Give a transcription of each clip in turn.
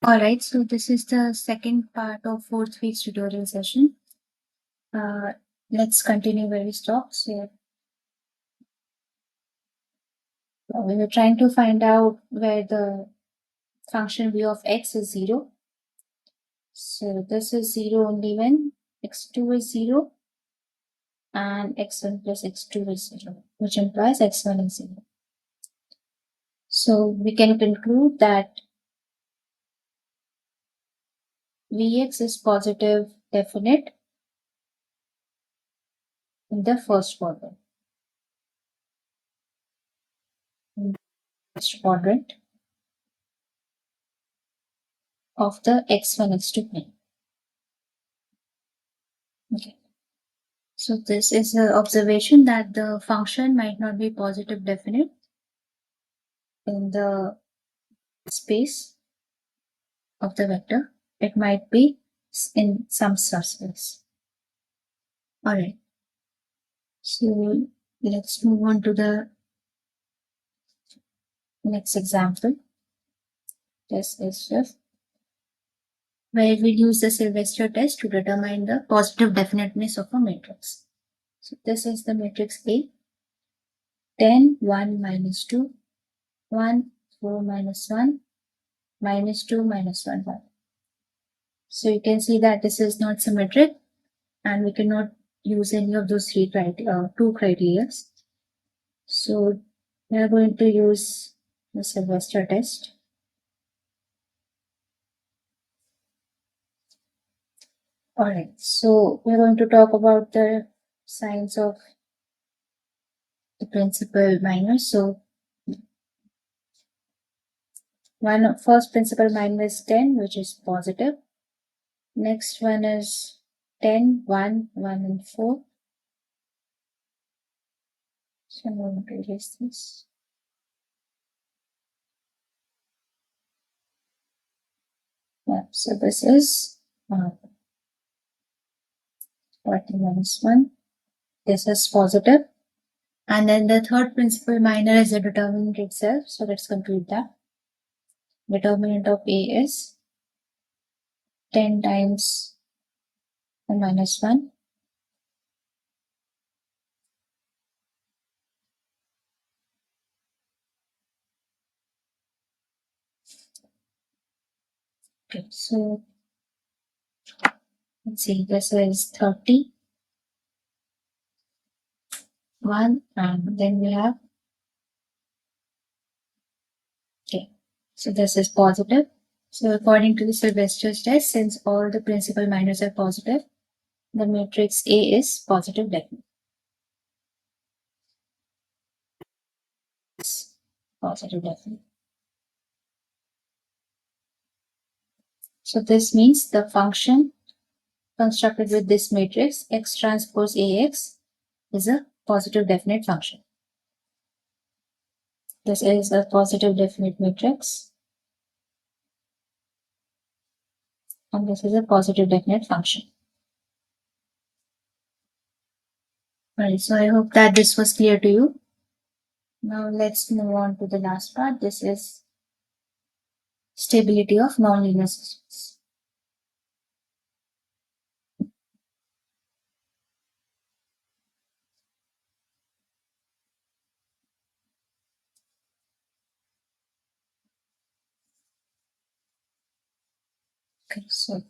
Alright, so this is the second part of fourth week's tutorial session. Let's continue where we stopped. So we were trying to find out where the function v of x is 0. So this is 0 only when x2 is 0 and x1 plus x2 is 0, which implies x1 is 0. So we can conclude that Vx is positive definite in the first quadrant. In the first quadrant of the x1 x2 plane. Okay. So this is an observation that the function might not be positive definite in the space of the vector. It might be in some subspace. Alright. So let's move on to the next example. This is fifth, where we use the Sylvester test to determine the positive definiteness of a matrix. So this is the matrix A. 10, 1, minus 2, 1, 4, minus 1, minus 2, minus 1, 1. So you can see that this is not symmetric and we cannot use any of those two criteria. So we are going to use the Sylvester test. Alright, so we're going to talk about the signs of the principal minor. So first principal minor is 10, which is positive. Next one is 10, 1, 1 and 4. So I'm going to erase this. Yeah, so this is 40 minus 1. This is positive. And then the third principal minor is the determinant itself. So let's compute that. Determinant of A is 10 times minus 1. Okay, so let's see, this is 30. 1 and then we have, okay, so this is positive. So according to the Sylvester's test, since all the principal minors are positive, the matrix A is positive definite. Positive definite. So this means the function constructed with this matrix x transpose AX is a positive definite function. This is a positive definite matrix. And this is a positive definite function. Right, so I hope that this was clear to you. Now let's move on to the last part. This is stability of nonlinear systems. Okay, so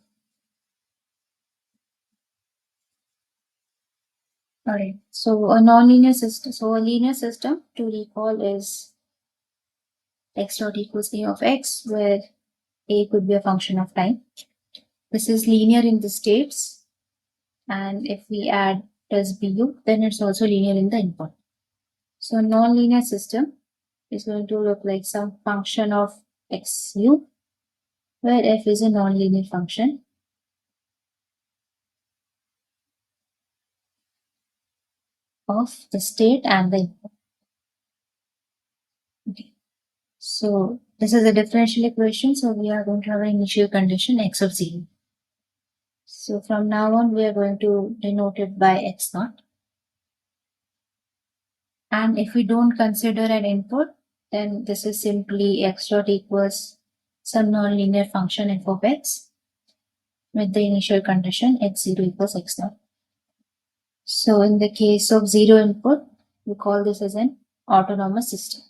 alright. So a nonlinear system. So a linear system, to recall, is x dot equals a of x, where a could be a function of time. This is linear in the states, and if we add plus bu, then it's also linear in the input. So a nonlinear system is going to look like some function of xu, where f is a nonlinear function. Of the state and the input. Okay. So this is a differential equation. So we are going to have an initial condition x of 0. So from now on, we are going to denote it by x naught. And if we don't consider an input, then this is simply x dot equals some nonlinear function f of x with the initial condition x0 equals x0. So in the case of zero input, we call this as an autonomous system.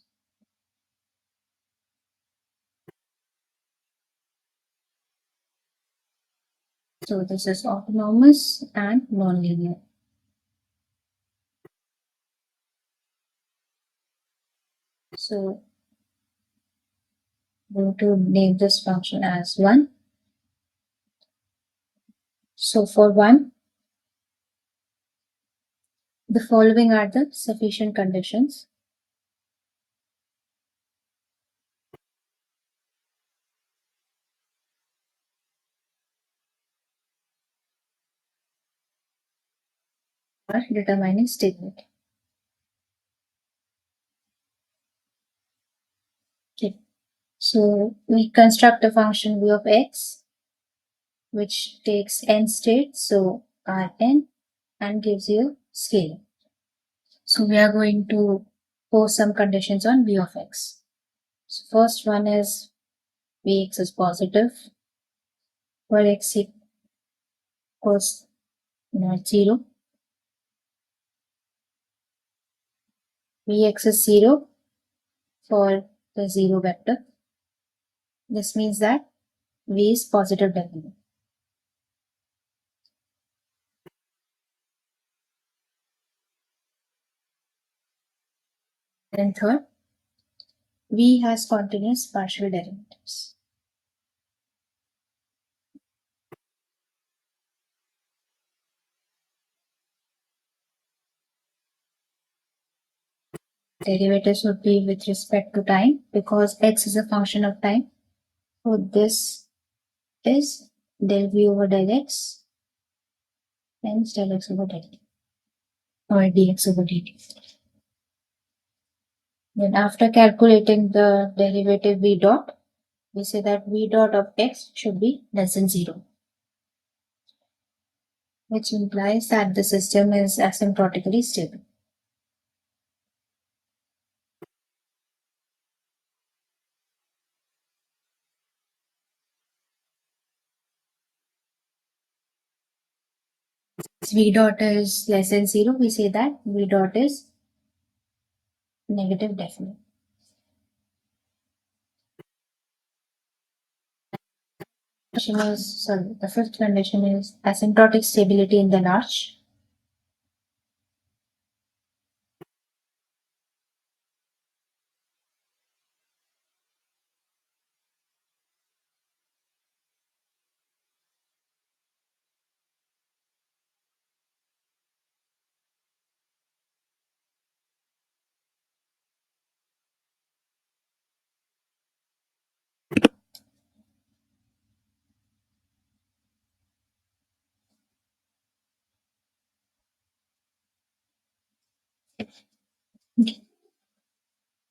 So this is autonomous and nonlinear. So I'm going to name this function as 1. So for 1, the following are the sufficient conditions. For determining stability. Okay. So we construct a function v of x which takes n states, so Rn, and gives you scalar. So we are going to pose some conditions on v of x. So first one is Vx is positive, for x equals not 0. Vx is 0 for the 0 vector. This means that V is positive definite. And third, V has continuous partial derivatives. Derivatives would be with respect to time because x is a function of time. So this is del v over del x times del x over del t or dx over dt. Then after calculating the derivative v dot, we say that v dot of x should be less than 0, which implies that the system is asymptotically stable. V dot is less than 0, we say that V dot is negative definite. The fifth condition is asymptotic stability in the large.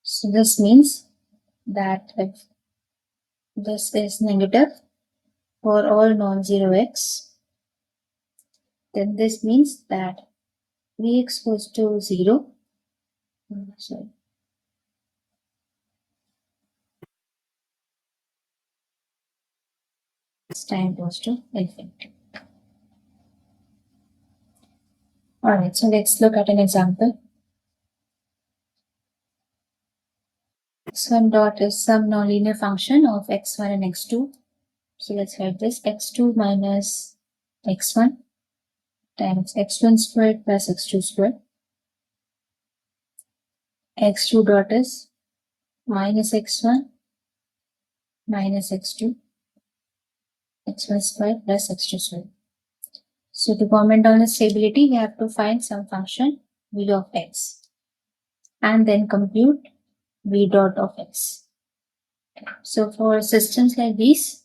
So this means that if this is negative for all non-zero x, then this means that Vx goes to 0. Sorry. This time goes to infinity. Alright, so let's look at an example. x1 dot is some nonlinear function of x1 and x2. So let's write this x2 minus x1 times x1 squared plus x2 squared. x2 dot is minus x1 minus x2 x1 squared plus x2 squared. So to comment on the stability, we have to find some function v of x and then compute v dot of x. So for systems like these,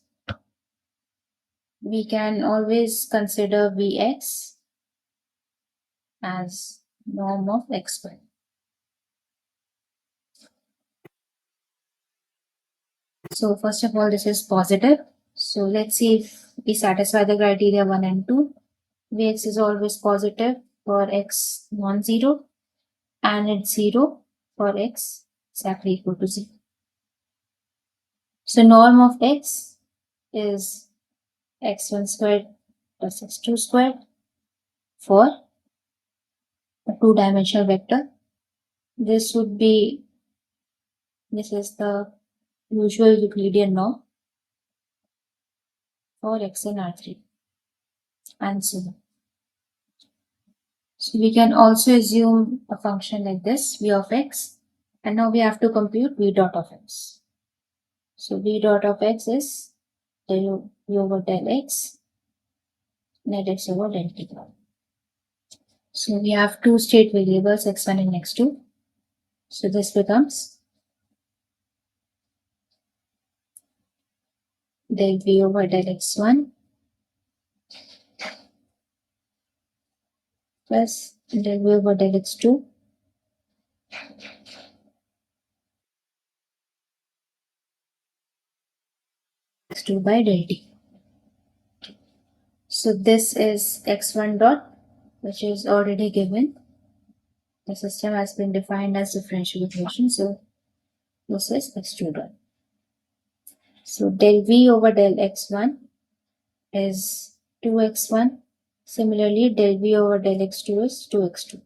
we can always consider Vx as norm of x squared. So first of all, this is positive. So let's see if we satisfy the criteria 1 and 2. Vx is always positive for x non-zero and it's 0 for x exactly equal to 0. So norm of x is x1 squared plus x2 squared for a two-dimensional vector. This is the usual Euclidean norm for x in R3 and so on. So we can also assume a function like this, v of x, and now we have to compute v dot of x. So v dot of x is del v over del x, net x over del t. So we have two state variables x1 and x2. So this becomes del v over del x1 plus del v over del x2 x2 by del t. So this is x1 dot, which is already given. The system has been defined as differential equation. So this is x2 dot. So del v over del x1 is 2x1. Similarly, del v over del x2 is 2x2.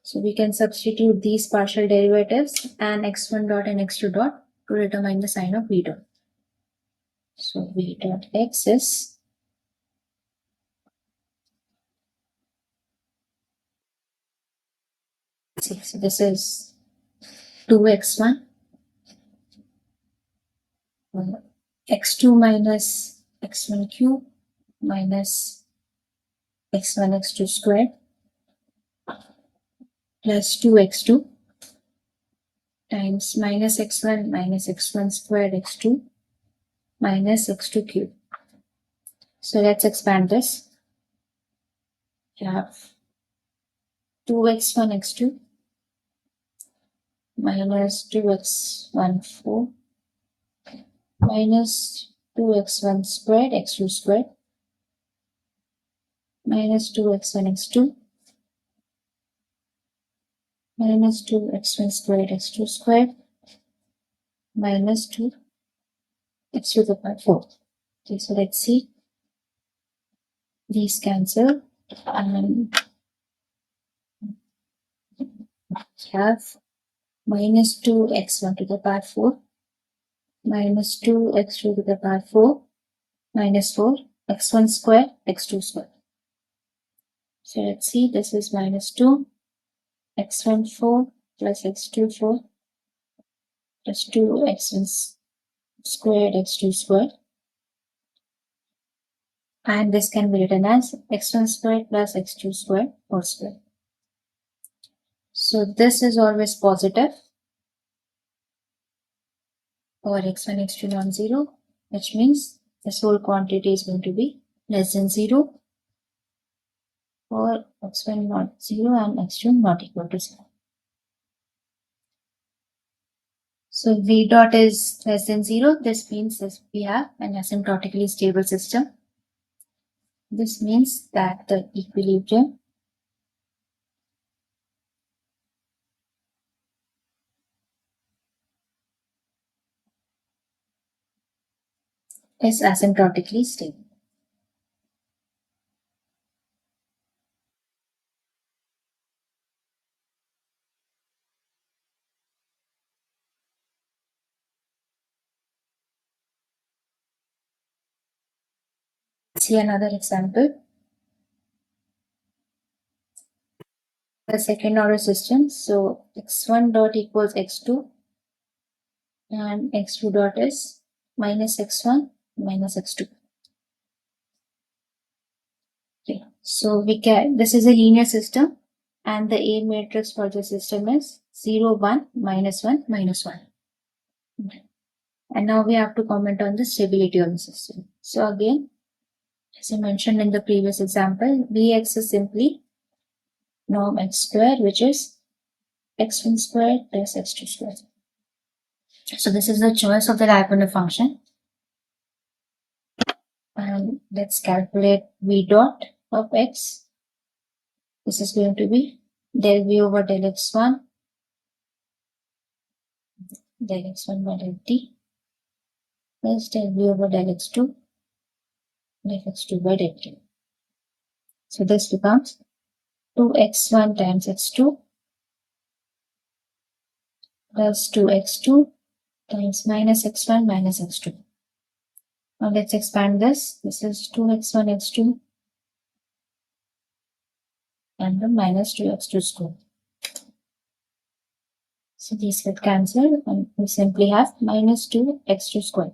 So we can substitute these partial derivatives and x1 dot and x2 dot to determine the sign of v dot. So v dot x is so this is 2x1 x2 minus x1 cube minus x1 x2 squared plus 2x2 times minus x1 squared x2 minus x2 cube. So let's expand this. We have 2x1 x2 minus 2x1 4 minus 2x1 squared x2 squared minus 2x1 x2 minus 2x1 squared x2 squared minus 2 x to the power 4. Okay, so let's see. These cancel and have minus 2x1 to the power 4 minus 2x2 to the power 4 minus 4 x1 squared x2 squared. So let's see, this is minus 2 x1 4 plus x2 4 plus 2 x1 squared x2 squared, and this can be written as x1 squared plus x2 squared whole square. So this is always positive or x1 x2 non-zero, which means this whole quantity is going to be less than 0 or x1 not 0 and x2 not equal to 0. So v dot is less than 0. This means that we have an asymptotically stable system. This means that the equilibrium is asymptotically stable. See another example. The second order system. So x1 dot equals x2 and x2 dot is minus x1 minus x2. Okay. So this is a linear system and the A matrix for the system is 0, 1, minus 1, minus 1. Okay. And now we have to comment on the stability of the system. So again, as I mentioned in the previous example, Vx is simply norm x squared, which is x1 squared plus x2 squared. So this is the choice of the Lyapunov function. And let's calculate v dot of x. This is going to be del v over del x1 by del t plus del v over del x2 del x2 by del 3. So this becomes 2x1 times x2 plus 2x2 times minus x1 minus x2. Now let's expand this. This is 2x1 x2 and the minus 2x2 square. So these get cancelled and we simply have minus 2x2 square.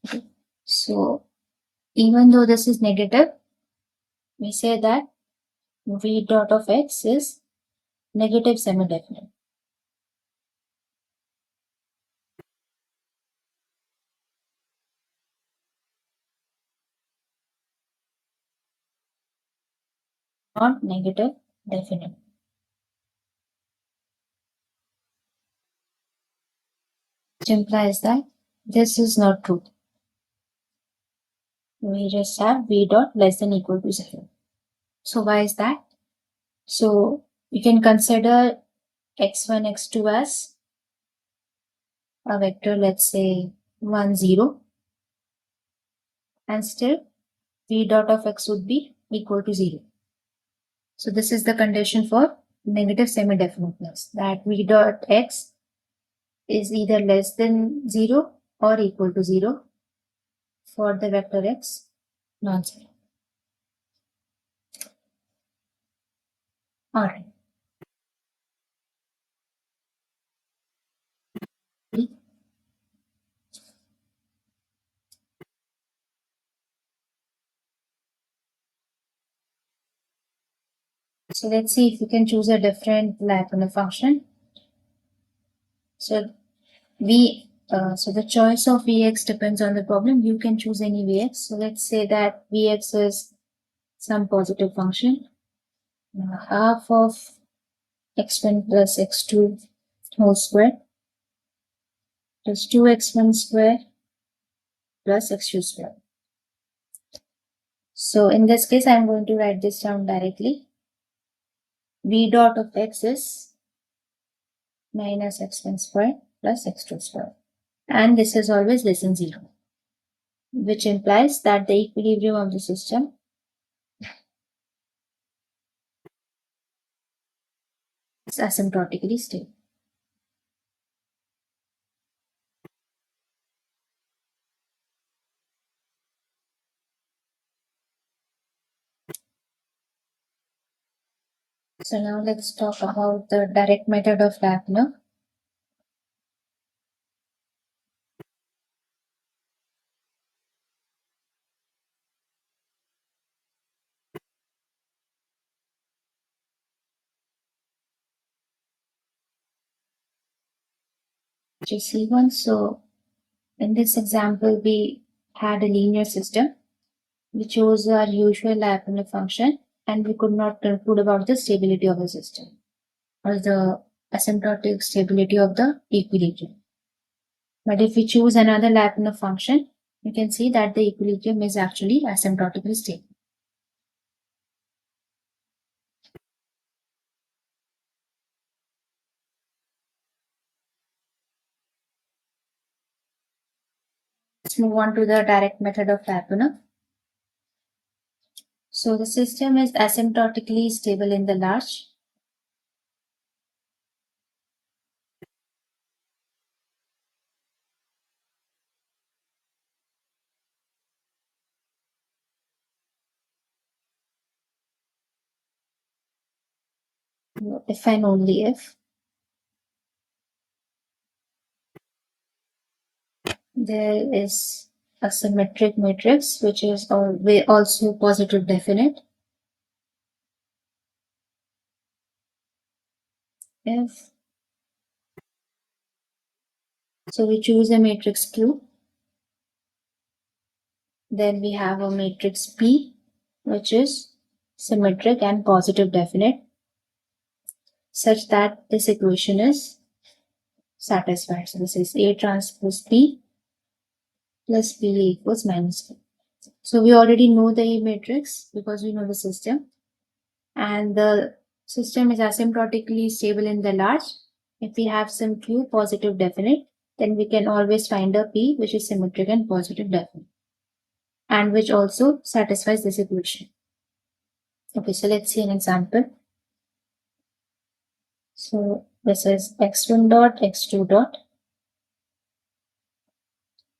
Okay. So even though this is negative, we say that v dot of x is negative semi-definite. Not negative definite. Which implies that this is not true. We just have v dot less than equal to 0. So why is that? So we can consider x1, x2 as a vector, let's say 1, 0, and still v dot of x would be equal to 0. So this is the condition for negative semi-definiteness, that v dot x is either less than 0 or equal to 0 for the vector x non-zero. Alright. So let's see if we can choose a different Lyapunov function. So so the choice of Vx depends on the problem. You can choose any Vx. So let's say that Vx is some positive function. Half of x1 plus x2 whole square plus 2x1 square plus x2 square. So in this case, I'm going to write this down directly. V dot of x is minus x1 square plus x2 square. And this is always less than 0, which implies that the equilibrium of the system is asymptotically stable. So now let's talk about the direct method of Lyapunov. GC1. So in this example, we had a linear system. We chose our usual Lyapunov function and we could not conclude about the stability of the system or the asymptotic stability of the equilibrium. But if we choose another Lyapunov function, you can see that the equilibrium is actually asymptotically stable. Let's move on to the direct method of Lyapunov. So the system is asymptotically stable in the large. If and only if there is a symmetric matrix which is also positive definite. If so, we choose a matrix Q. Then we have a matrix P, which is symmetric and positive definite, such that this equation is satisfied. So this is A transpose P plus P equals minus Q. So we already know the A matrix because we know the system, and the system is asymptotically stable in the large If we have some Q positive definite, then we can always find a P which is symmetric and positive definite, and which also satisfies this equation. Okay, so let's see an example. So this is x1 dot x2 dot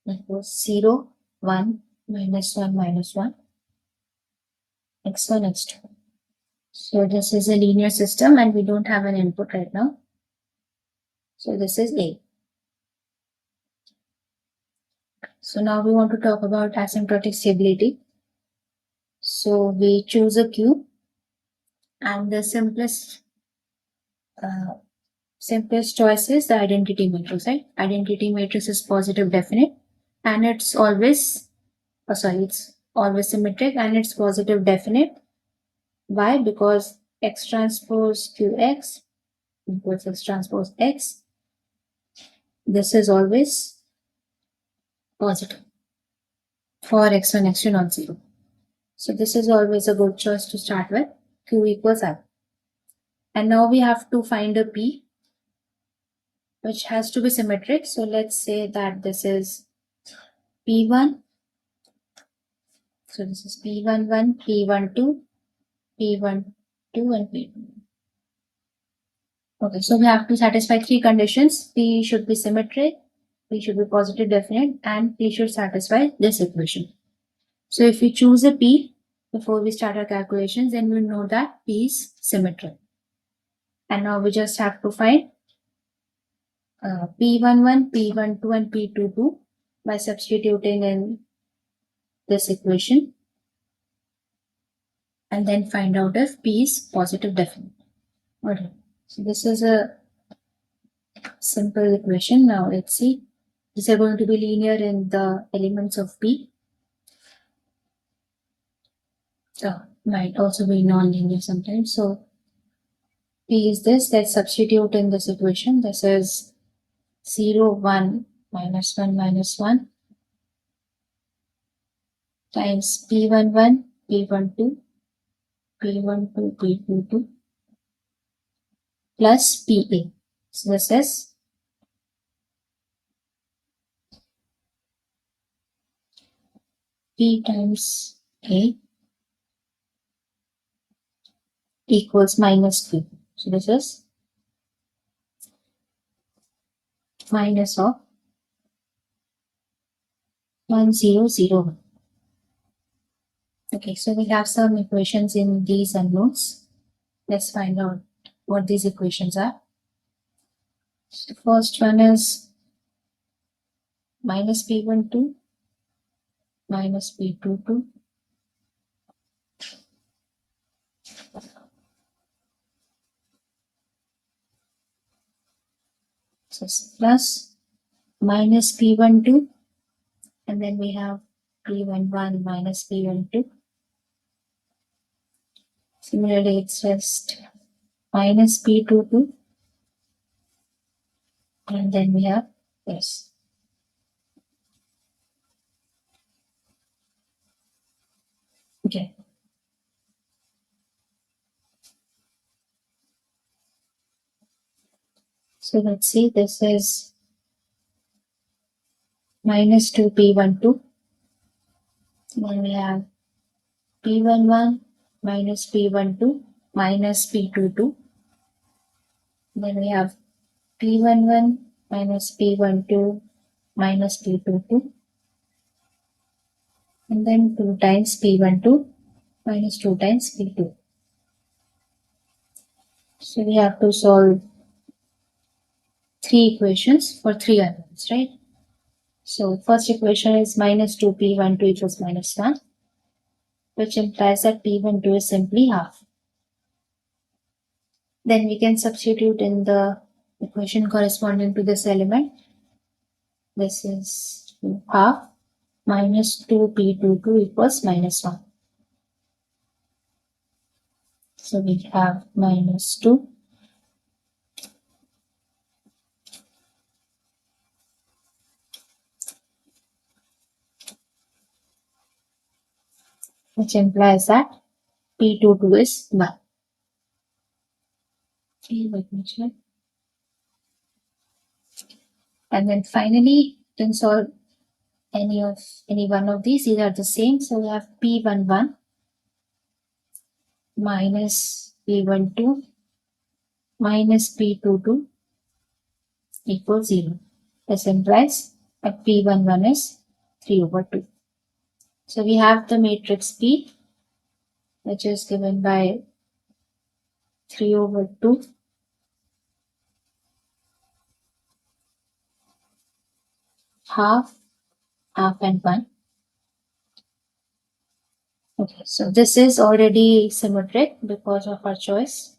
equals 0, 1, minus 1, minus 1, x1, x2. So this is a linear system and we don't have an input right now. So this is A. So now we want to talk about asymptotic stability. So we choose a Q, and the simplest choice is the identity matrix, right? Identity matrix is positive definite and it's always symmetric and it's positive definite. Why? Because x transpose qx equals x transpose x. This is always positive for x1, x2 not 0. So this is always a good choice to start with. Q equals I. And now we have to find a P which has to be symmetric. So let's say that this is P1. So this is P11, P12, P12, and P2. Okay, so we have to satisfy three conditions. P should be symmetric, P should be positive definite, and P should satisfy this equation. So if we choose a P before we start our calculations, then we'll know that P is symmetric. And now we just have to find P11, P12, and P22 by substituting in this equation, and then find out if P is positive definite. Okay, so this is a simple equation. Now let's see. These are going to be linear in the elements of P. So might also be non-linear sometimes. So P is this. Let's substitute in this equation. This is 0, 1, minus 1, minus 1 times P11, P12, P12, P22 plus PA. So this is P times A equals minus P. So this is minus of 1001. Okay, so we have some equations in these unknowns. Let's find out what these equations are. So the first one is minus P12 minus P22 plus minus P12, and then we have P11 minus P12. Similarly, it's just minus P22, and then we have this. Okay. So let's see, this is minus 2P12. Then we have P11 minus P12 minus P22. Then we have P11 minus P12 minus P22. And then 2 times P12 minus 2 times P2. So we have to solve three equations for three unknowns, right? So first equation is minus 2P12 equals minus 1, which implies that P12 is simply half. Then we can substitute in the equation corresponding to this element. This is half minus 2P22 equals minus 1. So we have minus 2 which implies that P22 is 1. Okay, let me check. And then finally, you can solve any one of these. These are the same. So we have P11 minus P12 minus P22 equals 0. This implies that P11 is 3 over 2. So we have the matrix P, which is given by 3 over 2, half, half and 1. Okay, so this is already symmetric because of our choice.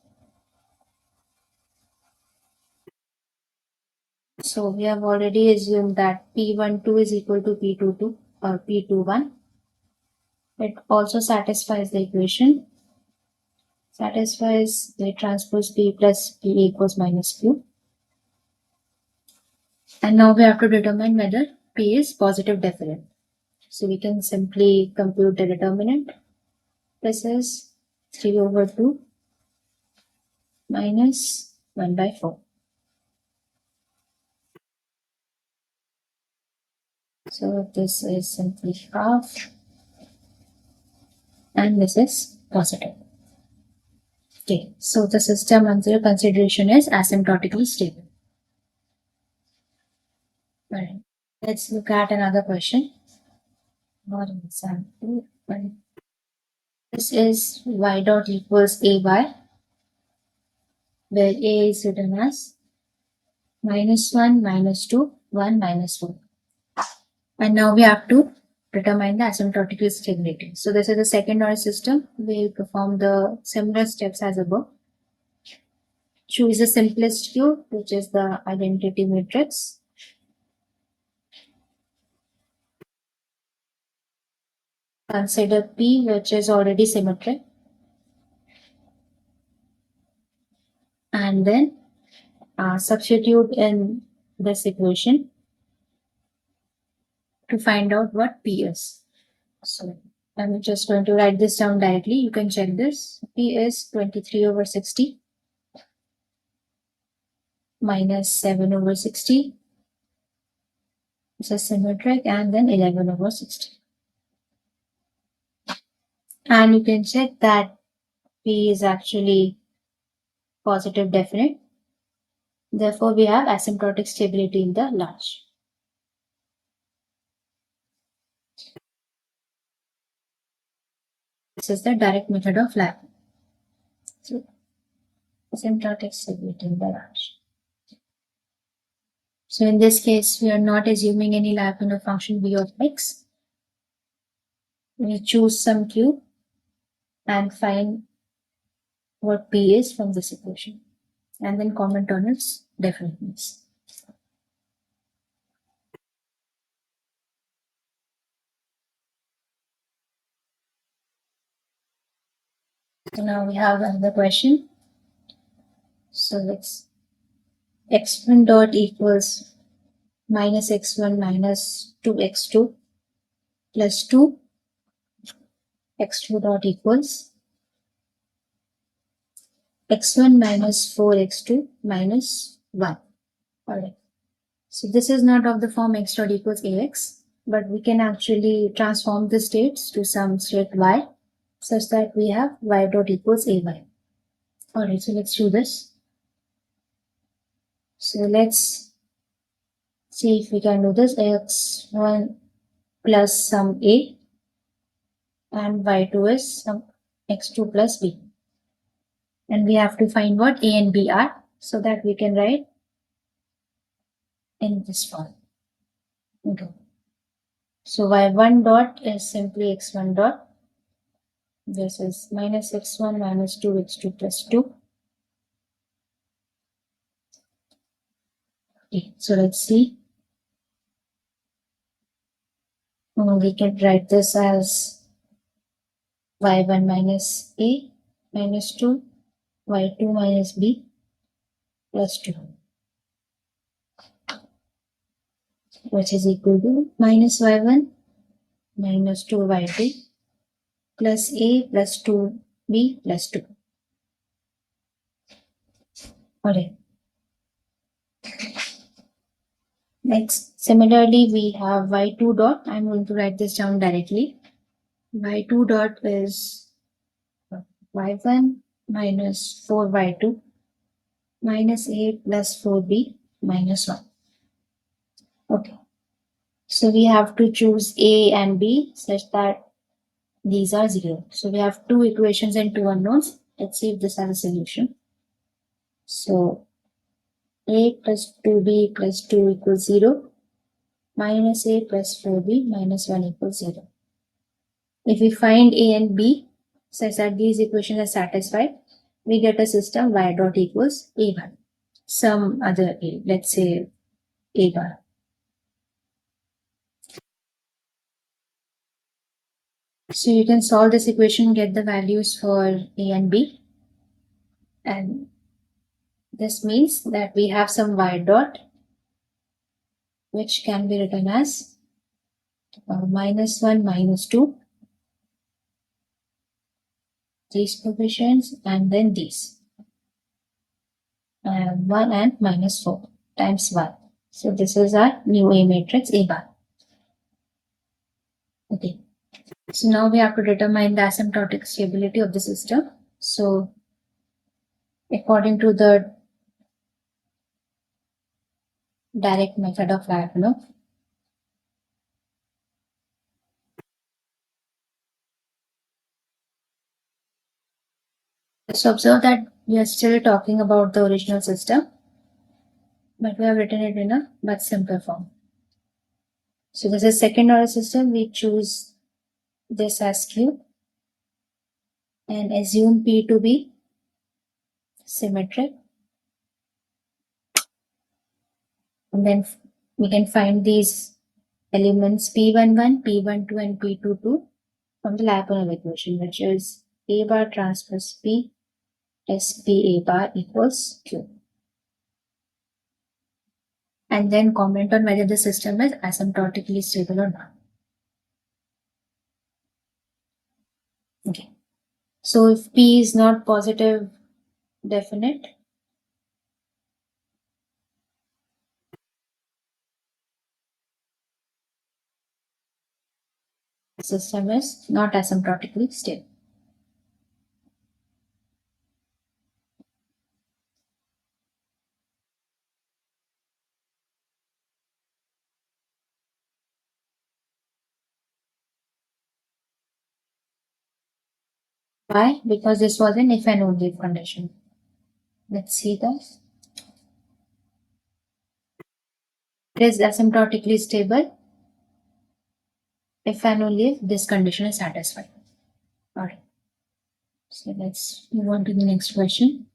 So we have already assumed that P12 is equal to P22 or P21. It also satisfies the equation, satisfies the transpose P plus P equals minus Q. And now we have to determine whether P is positive definite. So we can simply compute the determinant. This is 3 over 2 minus 1 by 4. So this is simply half, and this is positive. Okay, so the system under consideration is asymptotically stable. Alright, let's look at another question. Not an example, but this is y dot equals ay, where a is written as -1, -2, 1, -4. And now we have to determine the asymptotical stability. So this is the second order system. We perform the similar steps as above. Choose the simplest Q, which is the identity matrix. Consider P, which is already symmetric. And then substitute in this equation to find out what P is. So I'm just going to write this down directly. You can check this. P is 23 over 60 minus 7 over 60. This is symmetric, and then 11 over 60. And you can check that P is actually positive definite. Therefore, we have asymptotic stability in the large. This is the direct method of Lyapunov. So, asymptotic stability in the large. So in this case, we are not assuming any Lyapunov function v of x. We choose some q and find what p is from this equation, and then comment on its definiteness. So now we have another question. So let's x1 dot equals minus x1 minus 2x2 plus 2, x2 dot equals x1 minus 4x2 minus 1. Alright. So this is not of the form x dot equals ax, but we can actually transform the states to some state y such that we have y dot equals ay. Alright, so let's do this. So let's see if we can do this. X1 plus some a and y2 is some x2 plus b. And we have to find what a and b are so that we can write in this form. Okay. So y1 dot is simply x1 dot. This is minus x1 minus 2x2 plus 2. Okay, so let's see. We can write this as y1 minus a minus 2, y2 minus b plus 2, which is equal to minus y1 minus 2y2 plus a plus 2b plus 2. Alright. Next, similarly, we have y2 dot. I'm going to write this down directly. Y2 dot is y1 minus 4y2 minus a plus 4b minus 1. Okay. So we have to choose a and b such that these are 0. So we have two equations and two unknowns. Let's see if this has a solution. So a plus 2b plus 2 equals 0 minus a plus 4b minus 1 equals 0. If we find a and b such that these equations are satisfied, we get a system y dot equals a bar. Some other a, let's say a bar. So you can solve this equation, get the values for a and b, and this means that we have some y dot which can be written as minus 1, minus 2, these coefficients, and then these, 1 and minus 4 times 1. So this is our new A matrix A bar. Okay. So now we have to determine the asymptotic stability of the system. So according to the direct method of Lyapunov, so observe that we are still talking about the original system, but we have written it in a much simpler form. So this is second order system. We choose this as Q and assume P to be symmetric. And then we can find these elements P11, P12, and P22 from the Lyapunov equation, which is A bar transpose P S P A bar equals Q. And then comment on whether the system is asymptotically stable or not. Okay. So if P is not positive definite, the system is not asymptotically stable. Why? Because this was an if and only if condition. Let's see this. It is asymptotically stable if and only if this condition is satisfied. Alright. So let's move on to the next question.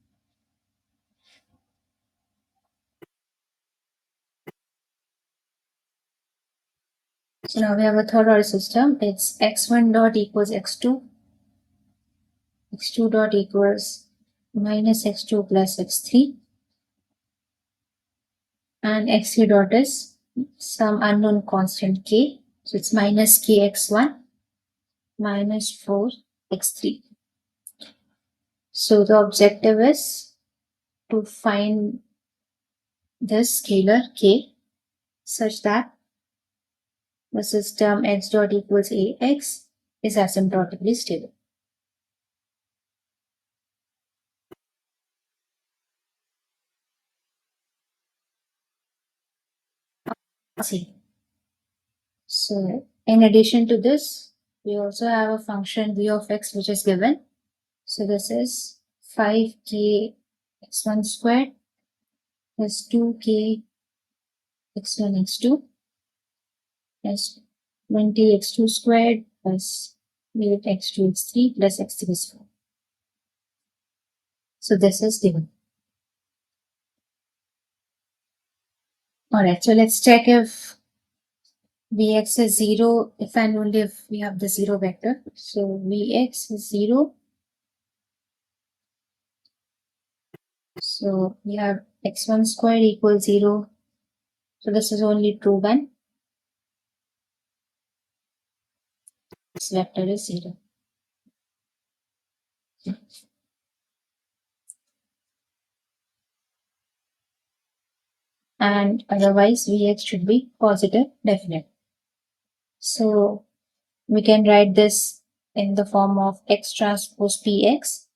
So now we have a third order system. It's x1 dot equals x2, x2 dot equals minus x2 plus x3, and x3 dot is some unknown constant k. So it's minus kx1 minus 4x3. So the objective is to find this scalar k such that the system x dot equals ax is asymptotically stable. See. So in addition to this, we also have a function v of x which is given. So this is 5k x1 squared plus 2k x1 x2 plus 20 x2 squared plus 8 x2 x3 plus x3 is 4. So this is given. Alright, so let's check if Vx is 0 if and only if we have the 0 vector. So Vx is 0. So we have x1 squared equals 0. So this is only true when this vector is 0. and otherwise Vx should be positive definite. So we can write this in the form of x transpose Px.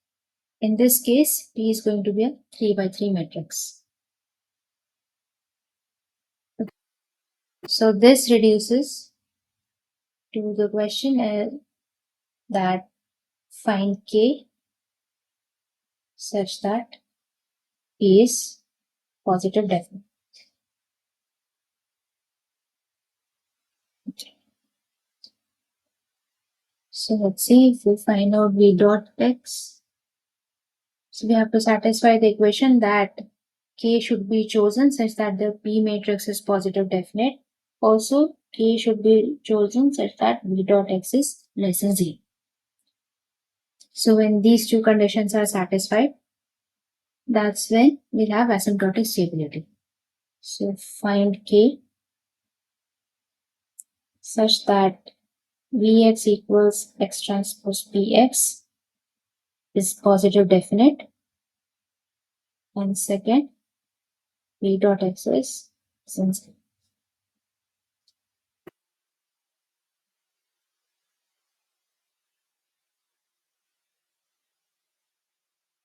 In this case, P is going to be a 3 by 3 matrix. So this reduces to the question that find K such that P is positive definite. So let's see if we find out V dot X. So we have to satisfy the equation that K should be chosen such that the P matrix is positive definite. Also, K should be chosen such that V dot X is less than 0. So when these two conditions are satisfied, that's when we'll have asymptotic stability. So find K such that Vx equals x transpose Px is positive definite, and second, V dot X is sensitive.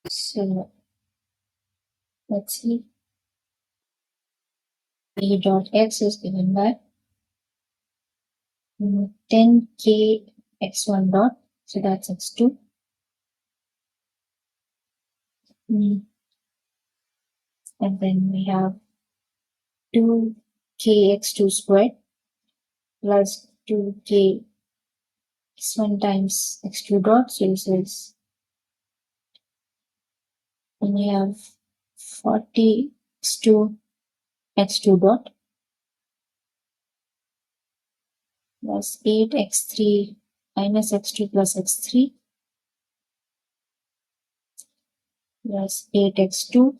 So let's see. V dot X is given by 10k x1 dot, so that's x2. And then we have 2k x2 squared plus 2k x1 times x2 dot, so this is, and we have 40 x2 dot plus 8x3 minus x2 plus x3 plus 8x2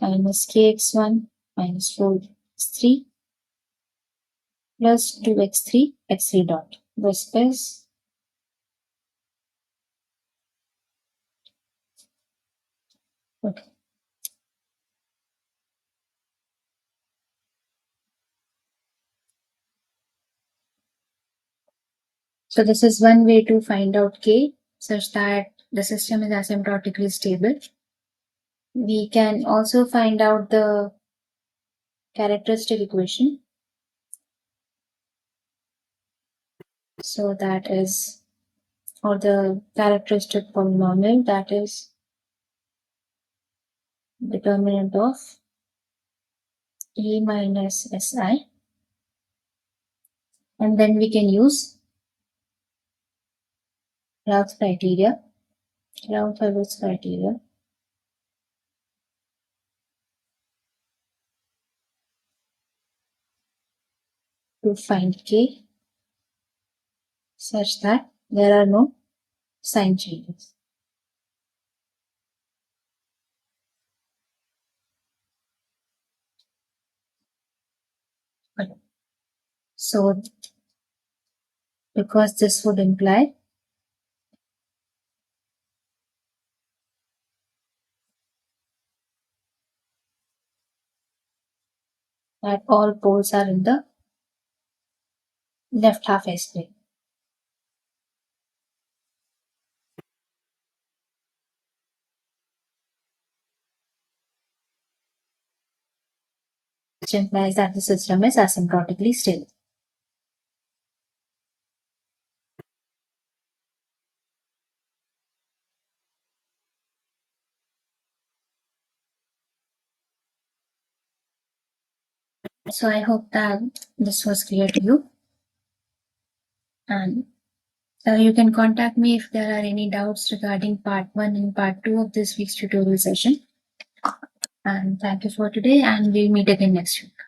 minus kx1 minus 4x3 plus 2x3 x3 dot. This is okay. So this is one way to find out K such that the system is asymptotically stable. We can also find out the characteristic equation. So that is, or the characteristic polynomial, that is determinant of A minus Si. And then we can use Raoult's criteria, Raoult-Hurwitz criteria, to find K such that there are no sign changes. So because this would imply that all poles are in the left half S-plane. Which implies that the system is asymptotically stable. So I hope that this was clear to you. And you can contact me if there are any doubts regarding part 1 and part 2 of this week's tutorial session. And thank you for today, and we'll meet again next week.